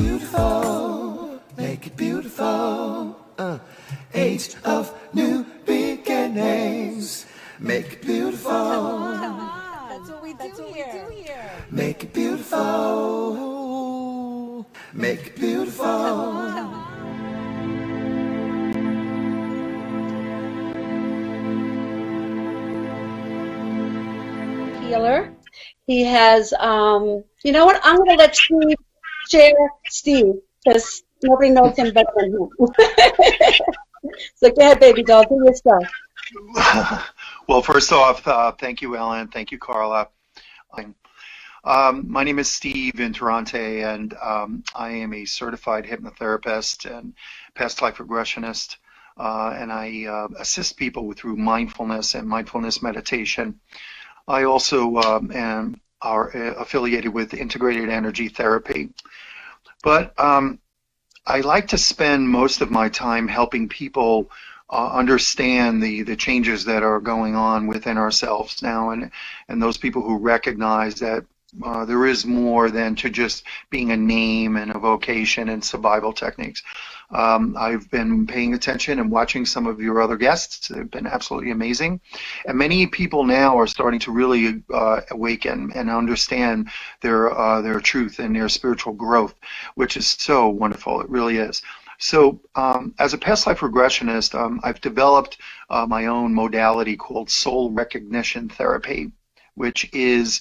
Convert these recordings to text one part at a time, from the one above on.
beautiful, make it beautiful. Age of new beginnings, make it beautiful. Come on. That's what we do here. Make it beautiful, make it beautiful. Come on. Healer. He has, you know what? I'm going to let Steve share Steve because nobody knows him better than him. So go ahead, baby doll, do your stuff. Well, first off, thank you, Ellen. Thank you, Carla. My name is Steve Interrante, and I am a certified hypnotherapist and past life regressionist, and I assist people through mindfulness and mindfulness meditation. I also are affiliated with integrated energy therapy. But I like to spend most of my time helping people understand the changes that are going on within ourselves now, and those people who recognize that there is more than to just being a name and a vocation and survival techniques. I've been paying attention and watching some of your other guests. They've been absolutely amazing. And many people now are starting to really awaken and understand their truth and their spiritual growth, which is so wonderful. It really is. So as a past life regressionist, I've developed my own modality called soul recognition therapy, which is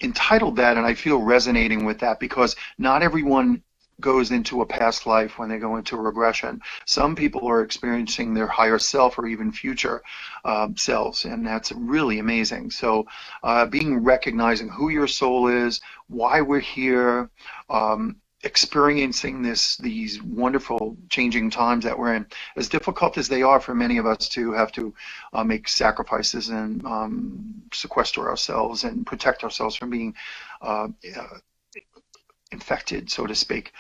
entitled that, and I feel resonating with that because not everyone goes into a past life when they go into regression. Some people are experiencing their higher self or even future selves, and that's really amazing. So recognizing who your soul is, why we're here, experiencing these wonderful changing times that we're in, as difficult as they are for many of us to have to make sacrifices and sequester ourselves and protect ourselves from being infected, so to speak.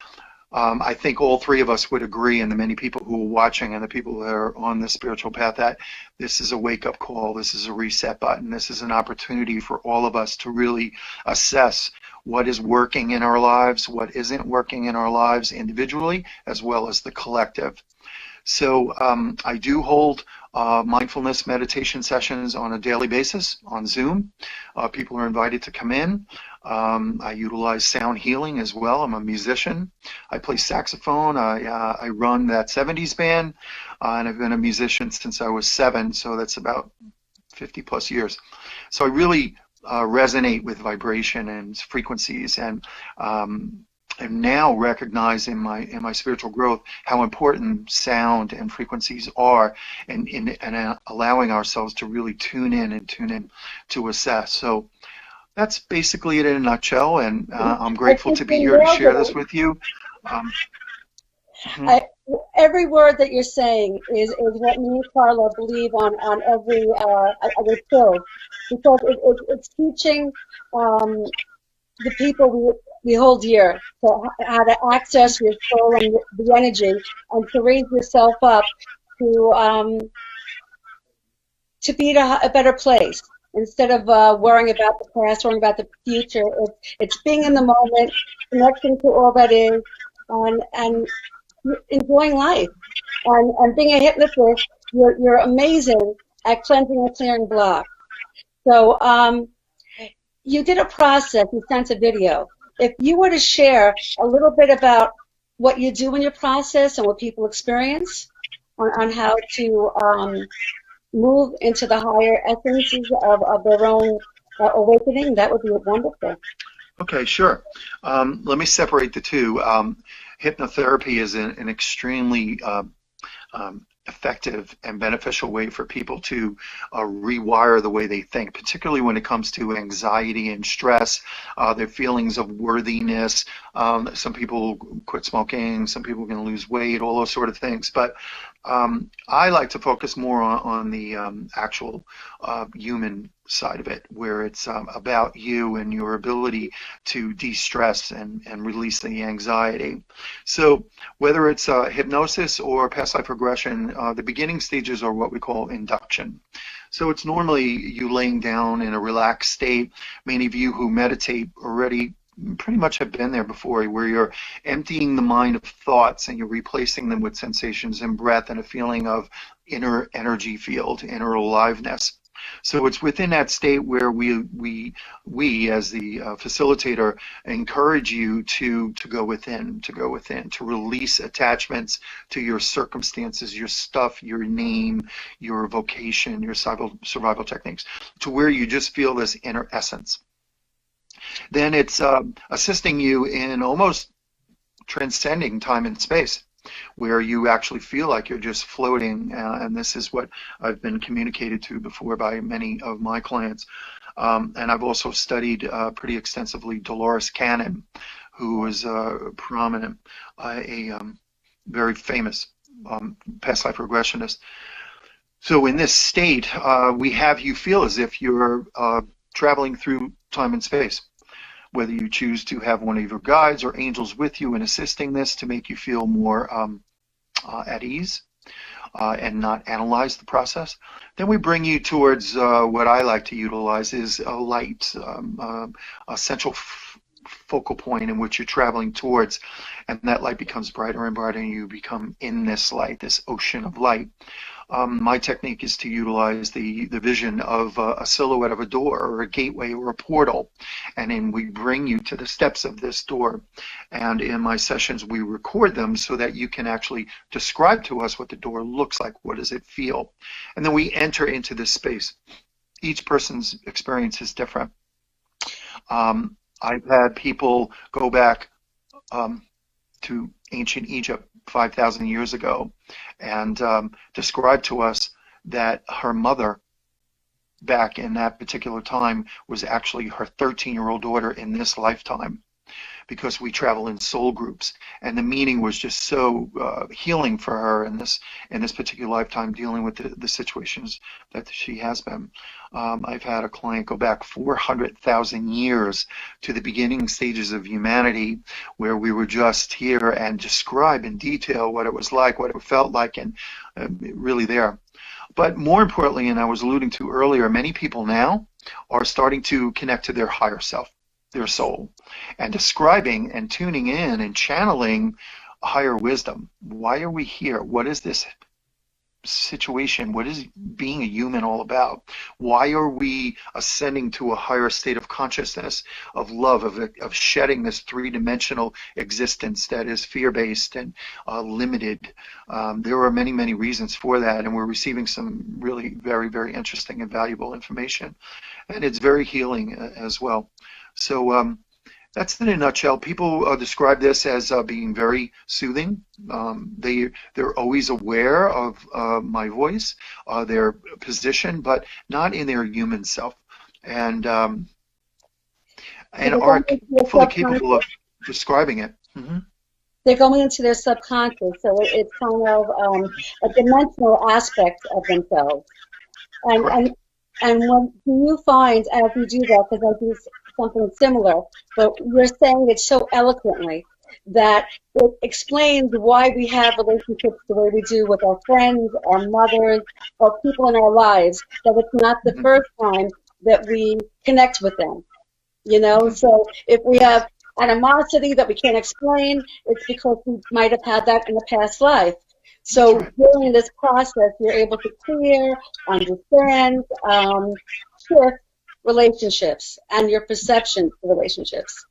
I think all three of us would agree, and the many people who are watching and the people that are on the spiritual path, that this is a wake-up call, this is a reset button, this is an opportunity for all of us to really assess what is working in our lives, what isn't working in our lives individually, as well as the collective. So I do hold mindfulness meditation sessions on a daily basis on Zoom. People are invited to come in. I utilize sound healing as well. I'm a musician. I play saxophone. I run that 70s band, and I've been a musician since I was 7, so that's about 50 plus years. So I really resonate with vibration and frequencies, and I'm now recognizing in my spiritual growth how important sound and frequencies are, and allowing ourselves to really tune in to assess. So that's basically it in a nutshell, and I'm grateful to be here to share this with you. Every word that you're saying is what me and Carla believe on every show, because it's teaching the people we hold dear how to access your soul and the energy, and to raise yourself up to be in a better place. Instead of worrying about the past, worrying about the future, it's being in the moment, connecting to all that is, and enjoying life. And being a hypnotist, you're amazing at cleansing and clearing blocks. So you did a process, you sent a video. If you were to share a little bit about what you do in your process and what people experience on how to move into the higher essences of their own awakening, that would be wonderful. Okay, sure. Let me separate the two. Hypnotherapy is an extremely effective and beneficial way for people to rewire the way they think, particularly when it comes to anxiety and stress, their feelings of worthiness. Some people quit smoking, some people can lose weight, all those sort of things. But I like to focus more on the actual human side of it, where it's about you and your ability to de-stress and release the anxiety. So whether it's hypnosis or past life regression, the beginning stages are what we call induction. So it's normally you laying down in a relaxed state. Many of you who meditate already pretty much have been there before, where you're emptying the mind of thoughts and you're replacing them with sensations and breath and a feeling of inner energy field, inner aliveness. So it's within that state where we as the facilitator encourage you to go within, to release attachments to your circumstances, your stuff, your name, your vocation, your survival techniques, to where you just feel this inner essence. Then it's assisting you in almost transcending time and space, where you actually feel like you're just floating. And this is what I've been communicated to before by many of my clients. And I've also studied pretty extensively Dolores Cannon, who is prominent, a very famous past life regressionist. So in this state, we have you feel as if you're traveling through time and space, whether you choose to have one of your guides or angels with you in assisting this to make you feel more at ease and not analyze the process. Then we bring you towards what I like to utilize is a light, a central focal point in which you're traveling towards, and that light becomes brighter and brighter, and you become in this light, this ocean of light. My technique is to utilize the vision of a silhouette of a door or a gateway or a portal, and then we bring you to the steps of this door. And in my sessions, we record them so that you can actually describe to us what the door looks like. What does it feel? And then we enter into this space. Each person's experience is different. I've had people go back to ancient Egypt 5,000 years ago and describe to us that her mother back in that particular time was actually her 13-year-old daughter in this lifetime, because we travel in soul groups, and the meaning was just so healing for her in this particular lifetime, dealing with the situations that she has been. I've had a client go back 400,000 years to the beginning stages of humanity, where we were just here, and describe in detail what it was like, what it felt like, and really there. But more importantly, and I was alluding to earlier, many people now are starting to connect to their higher self, their soul, and describing and tuning in and channeling higher wisdom. Why are we here? What is this situation? What is being a human all about? Why are we ascending to a higher state of consciousness, of love, of shedding this three-dimensional existence that is fear-based and limited? There are many, many reasons for that, and we're receiving some really very, very interesting and valuable information, and it's very healing as well. So that's in a nutshell. People describe this as being very soothing. They're always aware of my voice, their position, but not in their human self, and aren't fully capable of describing it. Mm-hmm. They're going into their subconscious, so it's kind of a dimensional aspect of themselves. And what do you find as you do that, because I do something similar, but you're saying it so eloquently that it explains why we have relationships the way we do with our friends, our mothers, or people in our lives, that it's not the first time that we connect with them, you know? So if we have animosity that we can't explain, it's because we might have had that in a past life. So during this process, you're able to clear, understand, shift relationships and your perception of relationships.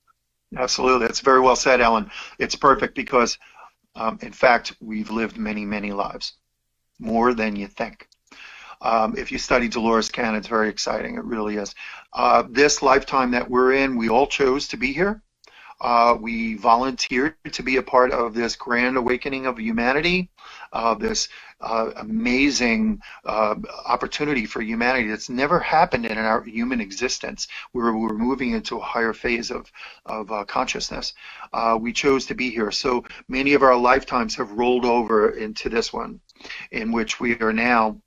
Absolutely. That's very well said, Ellen. It's perfect because, in fact, we've lived many, many lives, more than you think. If you study Dolores Cannon, it's very exciting. It really is. This lifetime that we're in, we all chose to be here. We volunteered to be a part of this grand awakening of humanity, this amazing opportunity for humanity that's never happened in our human existence, where we're moving into a higher phase of consciousness. We chose to be here. So many of our lifetimes have rolled over into this one, in which we are now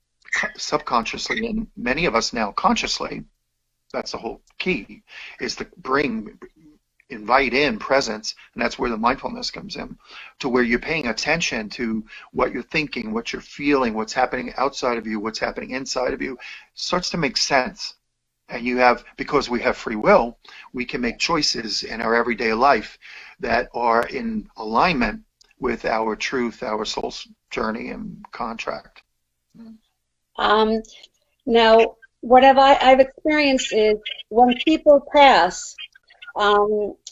subconsciously, and many of us now consciously, that's the whole key, is to invite in presence, and that's where the mindfulness comes in, to where you're paying attention to what you're thinking, what you're feeling, what's happening outside of you, what's happening inside of you. It starts to make sense, And you have, because we have free will, we can make choices in our everyday life that are in alignment with our truth, our soul's journey and contract. Now, what I've experienced is when people pass,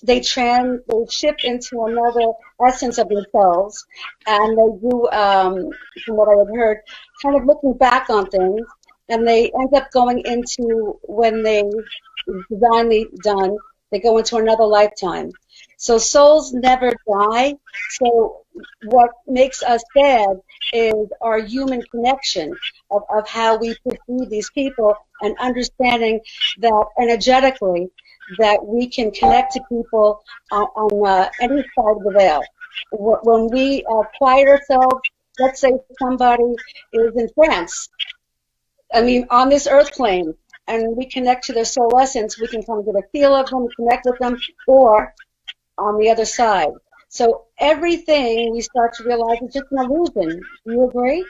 they shift into another essence of themselves, and they do, from what I had heard, kind of looking back on things, and they end up going into, when they divinely done, they go into another lifetime. So souls never die. So what makes us sad is our human connection of how we perceive these people, and understanding that energetically that we can connect to people on any side of the veil. When we quiet ourselves, let's say somebody is in France, I mean, on this earth plane, and we connect to their soul essence, we can kind of get a feel of them, connect with them, or on the other side. So everything we start to realize is just an illusion. Do you agree?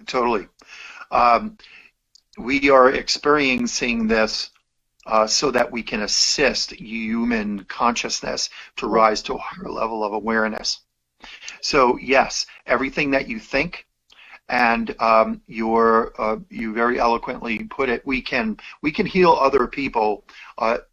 Totally. We are experiencing this so that we can assist human consciousness to rise to a higher level of awareness. So yes, everything that you think, and you very eloquently put it, we can heal other people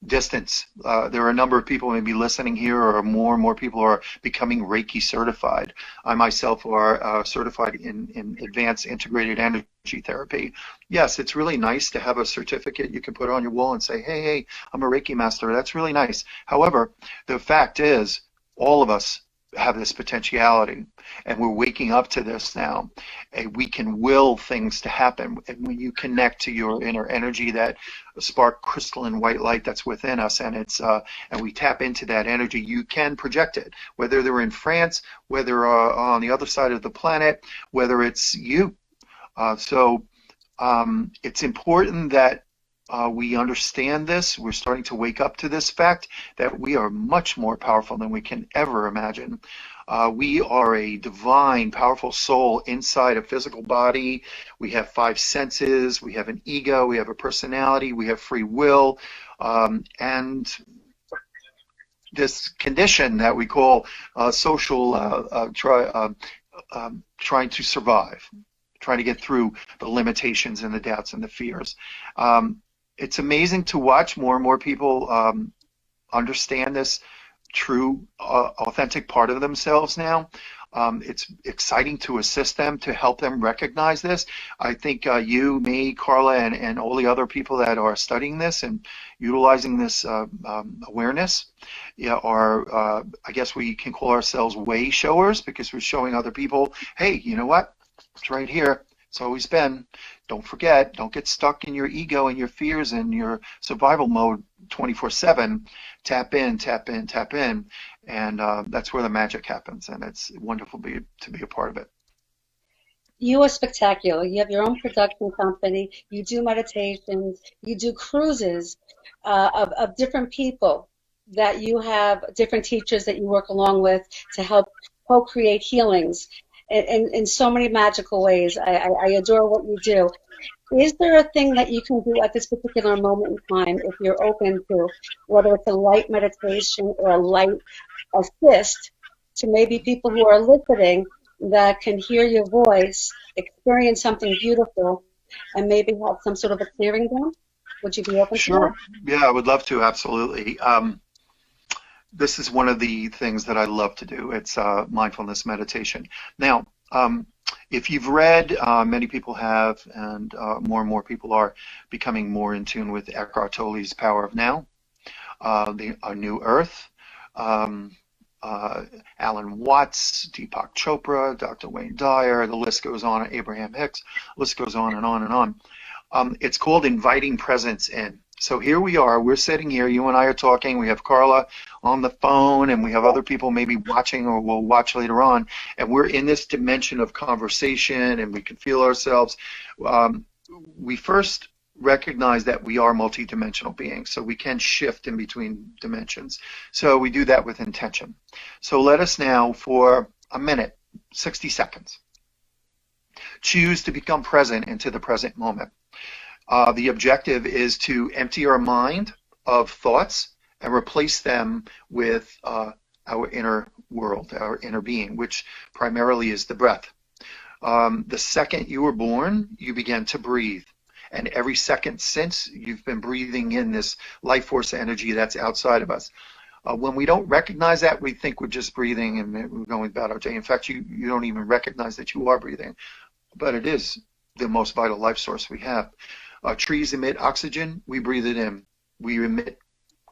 distance. There are a number of people maybe listening here, or more and more people are becoming Reiki certified. I myself are certified in advanced integrated energy therapy. Yes, it's really nice to have a certificate you can put on your wall and say, hey, I'm a Reiki master. That's really nice. However, the fact is, all of us have this potentiality, and we're waking up to this now, and we can will things to happen. And when you connect to your inner energy, that spark crystalline white light that's within us, and it's and we tap into that energy, you can project it, whether they're in France, whether on the other side of the planet, whether it's you. So it's important that we understand this. We're starting to wake up to this fact that we are much more powerful than we can ever imagine. We are a divine, powerful soul inside a physical body. We have 5 senses. We have an ego. We have a personality. We have free will. And this condition that we call social trying to survive, trying to get through the limitations and the doubts and the fears. It's amazing to watch more and more people understand this true, authentic part of themselves now. It's exciting to assist them, to help them recognize this. I think you, me, Carla, and all the other people that are studying this and utilizing this awareness are, I guess we can call ourselves way showers, because we're showing other people, hey, you know what? It's right here. It's always been. Don't forget. Don't get stuck in your ego and your fears and your survival mode 24/7. Tap in, tap in, tap in, and that's where the magic happens. And it's wonderful to be a part of it. You are spectacular. You have your own production company. You do meditations. You do cruises of different people that you have, different teachers that you work along with to help co-create healings in so many magical ways. I adore what you do. Is there a thing that you can do at this particular moment in time, if you're open to, whether it's a light meditation or a light assist, to maybe people who are listening that can hear your voice, experience something beautiful, and maybe have some sort of a clearing done? Would you be open to that? Sure. Yeah, I would love to, absolutely. This is one of the things that I love to do. It's mindfulness meditation. Now, if you've read, many people have, and more and more people are becoming more in tune with Eckhart Tolle's Power of Now, A New Earth, Alan Watts, Deepak Chopra, Dr. Wayne Dyer, the list goes on, Abraham Hicks, the list goes on and on and on. It's called Inviting Presence In. So here we are, we're sitting here, you and I are talking, we have Carla on the phone, and we have other people maybe watching or will watch later on, and we're in this dimension of conversation, and we can feel ourselves. We first recognize that we are multidimensional beings, so we can shift in between dimensions. So we do that with intention. So let us now, for a minute, 60 seconds, choose to become present into the present moment. The objective is to empty our mind of thoughts and replace them with our inner world, our inner being, which primarily is the breath. The second you were born, you began to breathe. And every second since, you've been breathing in this life force energy that's outside of us. When we don't recognize that, we think we're just breathing and we're going about our day. In fact, you don't even recognize that you are breathing. But it is the most vital life source we have. Trees emit oxygen, we breathe it in. We emit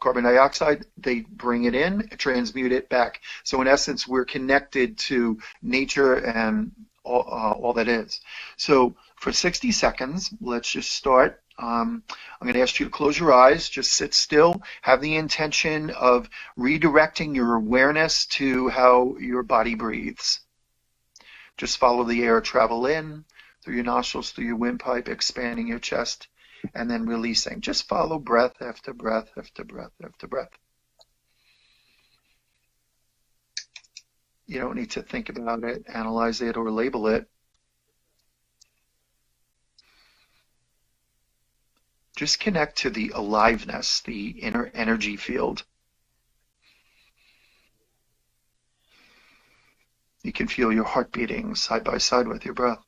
carbon dioxide, they bring it in, transmute it back. So in essence, we're connected to nature and all that is. So for 60 seconds, let's just start. I'm going to ask you to close your eyes, just sit still, have the intention of redirecting your awareness to how your body breathes. Just follow the air travel in through your nostrils, through your windpipe, expanding your chest, and then releasing. Just follow breath after breath after breath after breath. You don't need to think about it, analyze it, or label it. Just connect to the aliveness, the inner energy field. You can feel your heart beating side by side with your breath.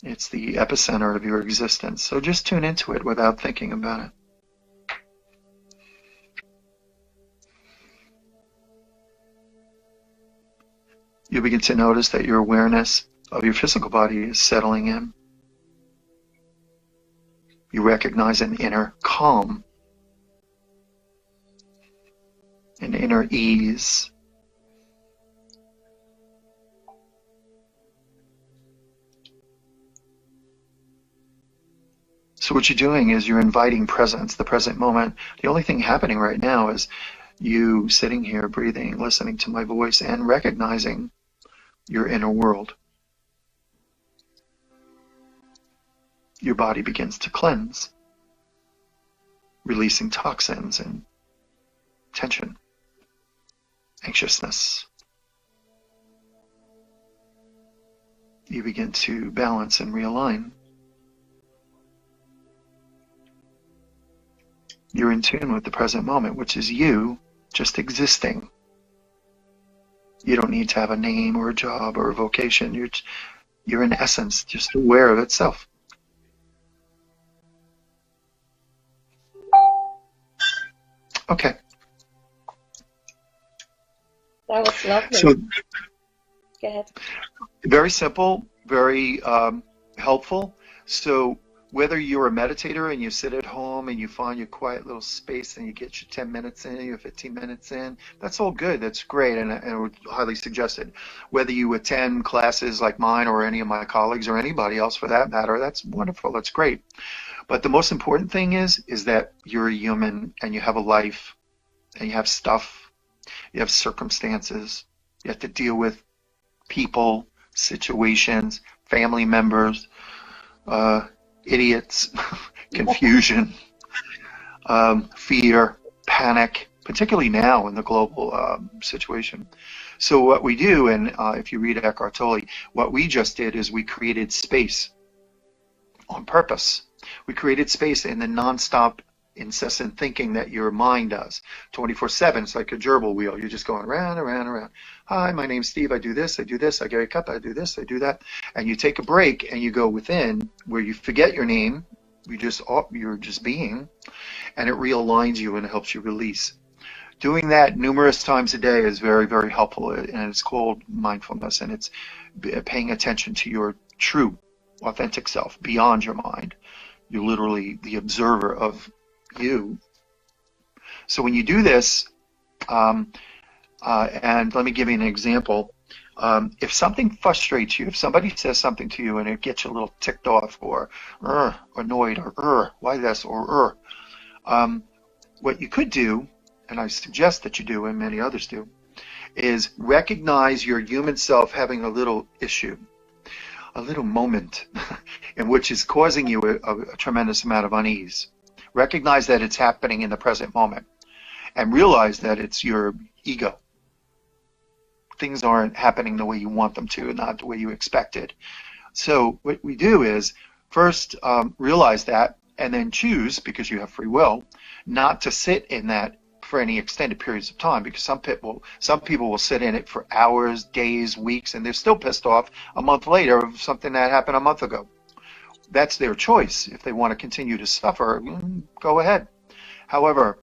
It's the epicenter of your existence. So just tune into it without thinking about it. You begin to notice that your awareness of your physical body is settling in. You recognize an inner calm, an inner ease. So what you're doing is you're inviting presence, the present moment. The only thing happening right now is you sitting here, breathing, listening to my voice, and recognizing your inner world. Your body begins to cleanse, releasing toxins and tension, anxiousness. You begin to balance and realign. You're in tune with the present moment, which is you just existing. You don't need to have a name or a job or a vocation. You're in essence just aware of itself. Okay. That was lovely. So, go ahead. Very simple, very helpful. So whether you're a meditator and you sit at home and you find your quiet little space and you get your 10 minutes in, your 15 minutes in, that's all good. That's great, and I would highly suggest it. Whether you attend classes like mine or any of my colleagues or anybody else for that matter, that's wonderful. That's great. But the most important thing is that you're a human and you have a life and you have stuff, you have circumstances, you have to deal with people, situations, family members, idiots, confusion, fear, panic, particularly now in the global situation. So what we do, and if you read Eckhart Tolle, what we just did is we created space on purpose. We created space in the nonstop, incessant thinking that your mind does. 24/7, it's like a gerbil wheel. You're just going around, around, around. Hi, my name's Steve. I do this, I do this. I get a cup, I do this, I do that. And you take a break and you go within where you forget your name. You're just being, and it realigns you and it helps you release. Doing that numerous times a day is very, very helpful, and it's called mindfulness, and it's paying attention to your true, authentic self beyond your mind. You're literally the observer of you. So when you do this, and let me give you an example. If something frustrates you, if somebody says something to you and it gets you a little ticked off or annoyed or why this or what you could do, and I suggest that you do and many others do, is recognize your human self having a little issue, a little moment in which is causing you a tremendous amount of unease. Recognize that it's happening in the present moment and realize that it's your ego. Things aren't happening the way you want them to, not the way you expected. So what we do is first realize that, and then choose, because you have free will, not to sit in that for any extended periods of time, because some people will sit in it for hours, days, weeks, and they're still pissed off a month later of something that happened a month ago. That's their choice. If they want to continue to suffer, go ahead. However,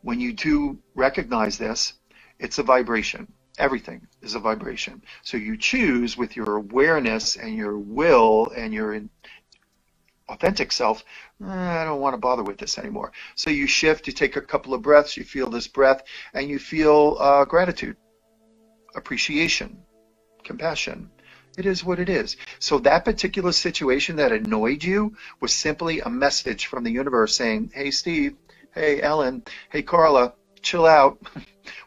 when you do recognize this, it's a vibration. Everything is a vibration. So you choose with your awareness and your will and your authentic self, I don't want to bother with this anymore. So you shift, you take a couple of breaths, you feel this breath, and you feel gratitude, appreciation, compassion. It is what it is. So that particular situation that annoyed you was simply a message from the universe saying, hey, Steve, hey, Ellen, hey, Carla, chill out.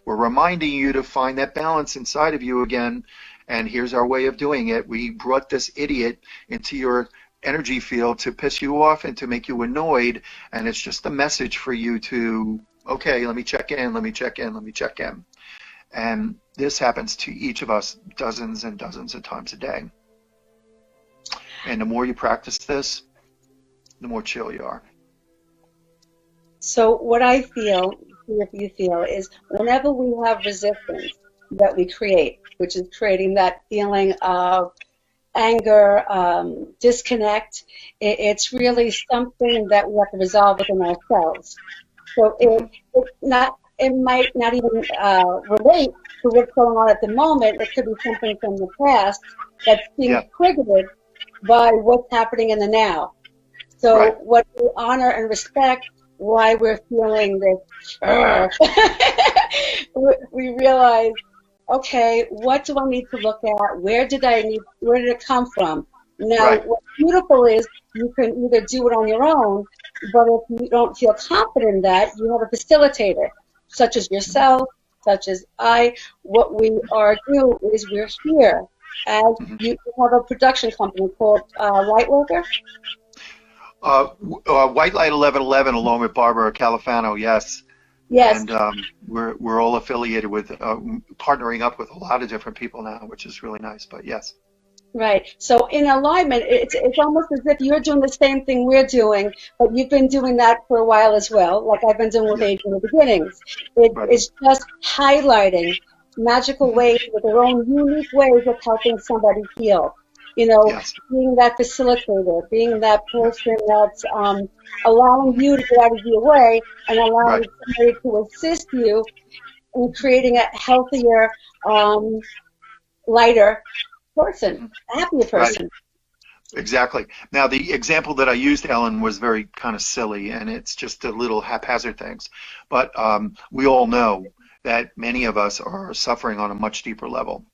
We're reminding you to find that balance inside of you again. And here's our way of doing it. We brought this idiot into your energy field to piss you off and to make you annoyed. And it's just a message for you to, okay, let me check in, let me check in, let me check in. And this happens to each of us dozens and dozens of times a day. And the more you practice this, the more chill you are. So what I feel, if you feel, is whenever we have resistance that we create, which is creating that feeling of anger, disconnect, it's really something that we have to resolve within ourselves. So it might not even relate to what's going on at the moment. It could be something from the past that's being triggered by what's happening in the now. So what we honor and respect, why we're feeling this, we realize, okay, what do I need to look at? Where did it come from? Now, what's beautiful is you can either do it on your own, but if you don't feel confident in that, you have a facilitator, such as yourself, such as I. What we are doing is we're here. As you have a production company called White Worker. White Light 1111, along with Barbara Califano, yes. Yes. And we're all affiliated with, partnering up with a lot of different people now, which is really nice, but yes. Right. So in alignment, it's almost as if you're doing the same thing we're doing, but you've been doing that for a while as well, like I've been doing with Aging the Beginnings. It's just highlighting magical ways with their own unique ways of helping somebody heal. You know, being that facilitator, being that person that's allowing you to get out of your way and allowing somebody to assist you in creating a healthier, lighter person, a happier person. Right. Exactly. Now, the example that I used, Ellen, was very kind of silly, and it's just a little haphazard things. But we all know that many of us are suffering on a much deeper level.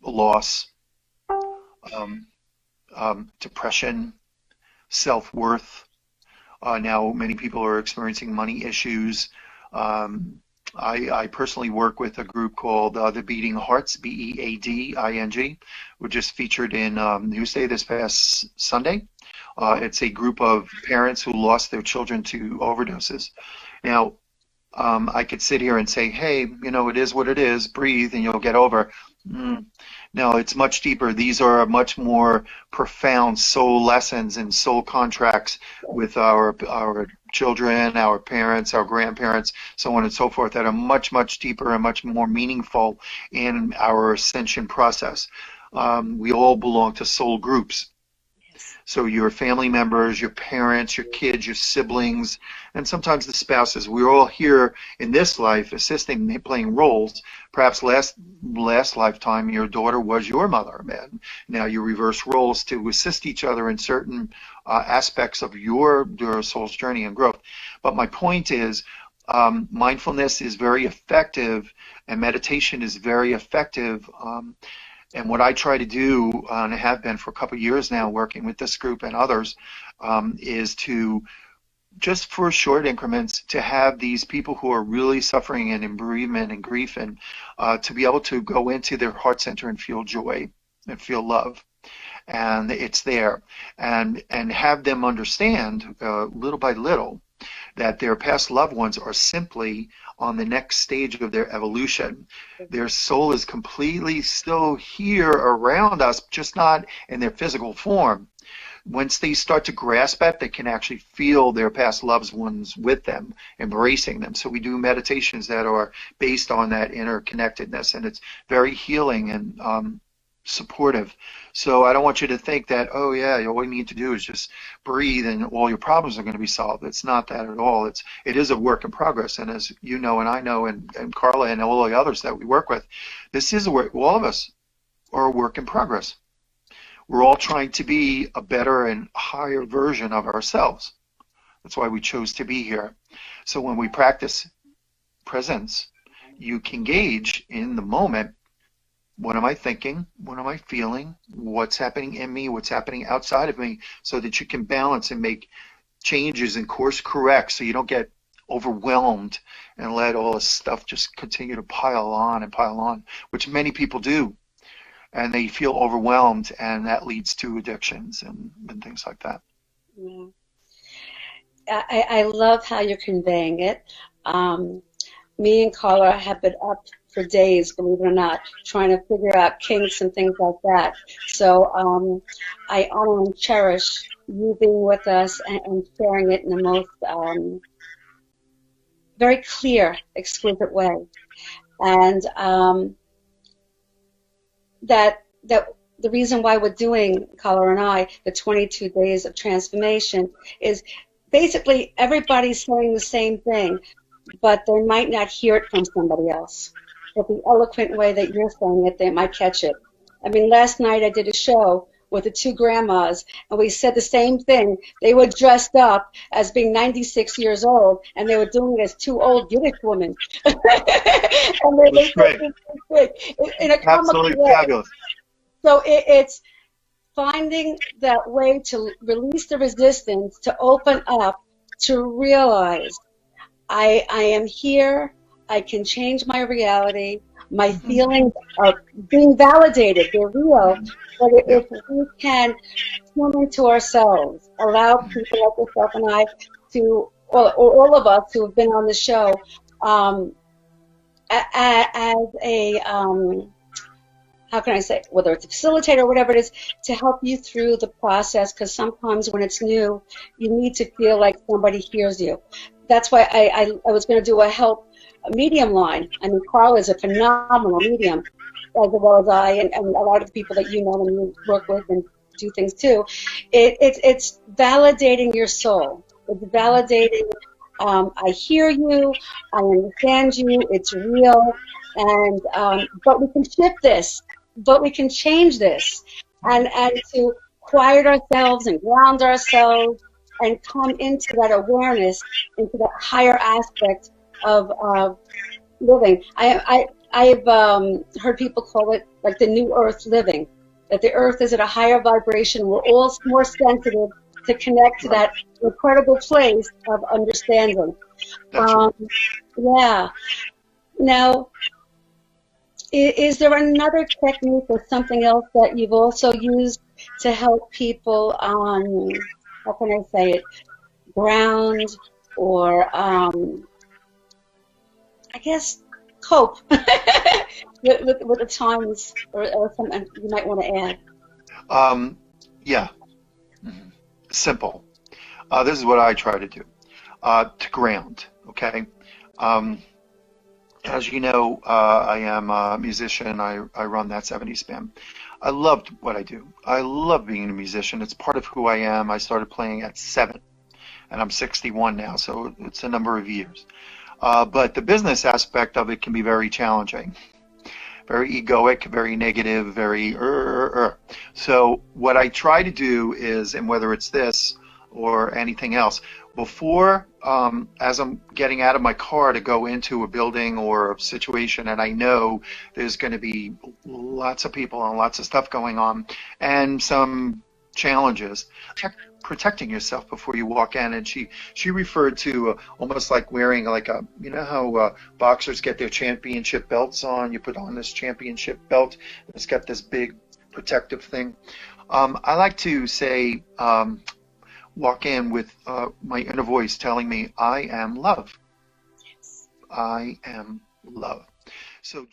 Loss, depression, self-worth. Now many people are experiencing money issues. I personally work with a group called the Beating Hearts, Beading, which just featured in Newsday this past Sunday. It's a group of parents who lost their children to overdoses. Now, I could sit here and say, hey, you know, it is what it is, breathe and you'll get over. No, it's much deeper. These are much more profound soul lessons and soul contracts with our children, our parents, our grandparents, so on and so forth, that are much, much deeper and much more meaningful in our ascension process. We all belong to soul groups. So your family members, your parents, your kids, your siblings, and sometimes the spouses, we're all here in this life assisting, playing roles. Perhaps last lifetime your daughter was your mother, man. Now you reverse roles to assist each other in certain aspects of your soul's journey and growth. But my point is, mindfulness is very effective and meditation is very effective. And what I try to do, and I have been for a couple of years now working with this group and others, is to, just for short increments, to have these people who are really suffering in bereavement and grief, and to be able to go into their heart center and feel joy and feel love. And it's there. And have them understand little by little that their past loved ones are simply on the next stage of their evolution. Their soul is completely still here around us, just not in their physical form. Once they start to grasp it, they can actually feel their past loved ones with them, embracing them. So we do meditations that are based on that interconnectedness, and it's very healing and supportive. So I don't want you to think that, oh yeah, all you need to do is just breathe and all your problems are going to be solved. It's not that at all. It is a work in progress. And as you know, and I know, and Carla and all the others that we work with, this is a work. All of us are a work in progress. We're all trying to be a better and higher version of ourselves. That's why we chose to be here. So when we practice presence, you can gauge in the moment, what am I thinking? What am I feeling? What's happening in me? What's happening outside of me? So that you can balance and make changes and course correct so you don't get overwhelmed and let all this stuff just continue to pile on, which many people do. And they feel overwhelmed, and that leads to addictions and things like that. Yeah. I love how you're conveying it. Me and Carla have been up for days, believe it or not, trying to figure out kinks and things like that. So I honor and cherish you being with us and sharing it in the most very clear, exquisite way. And that the reason why we're doing, Carla and I, the 22 Days of Transformation is basically everybody's saying the same thing, but they might not hear it from somebody else. But the eloquent way that you're saying it, they might catch it. I mean, last night I did a show with the two grandmas, and we said the same thing. They were dressed up as being 96 years old, and they were doing it as two old Yiddish women. And they said in a Absolutely comical way. fabulous. So it's finding that way to release the resistance, to open up, to realize I am here, I can change my reality, my feelings are being validated, they're real, but if we can tune into ourselves, allow people like yourself and I to, or all of us who have been on the show, as a, how can I say, whether it's a facilitator or whatever it is, to help you through the process, because sometimes when it's new, you need to feel like somebody hears you. That's why I was going to do a medium line. I mean, Carl is a phenomenal medium, as well as I, and a lot of the people that you know and you work with and do things too. It's validating your soul. It's validating, I hear you, I understand you, it's real, and but we can shift this, but we can change this, and to quiet ourselves and ground ourselves and come into that awareness, into that higher aspect of living. I've heard people call it like the new earth living, that the earth is at a higher vibration. We're all more sensitive to connect to that incredible place of understanding. Yeah. Now, is there another technique or something else that you've also used to help people, how can I say it, ground or, I guess, cope with the times or something you might want to add? Yeah. Simple. This is what I try to do, to ground, okay? As you know, I am a musician. I run that 70s band. I loved what I do. I love being a musician. It's part of who I am. I started playing at 7, and I'm 61 now, so it's a number of years. But the business aspect of it can be very challenging, very egoic, very negative, very So what I try to do is, and whether it's this or anything else, before, as I'm getting out of my car to go into a building or a situation, and I know there's going to be lots of people and lots of stuff going on and some challenges, protecting yourself before you walk in. And she referred to almost like wearing like a, you know how boxers get their championship belts on? You put on this championship belt, and it's got this big protective thing. I like to say, walk in with my inner voice telling me, I am love. I am love. So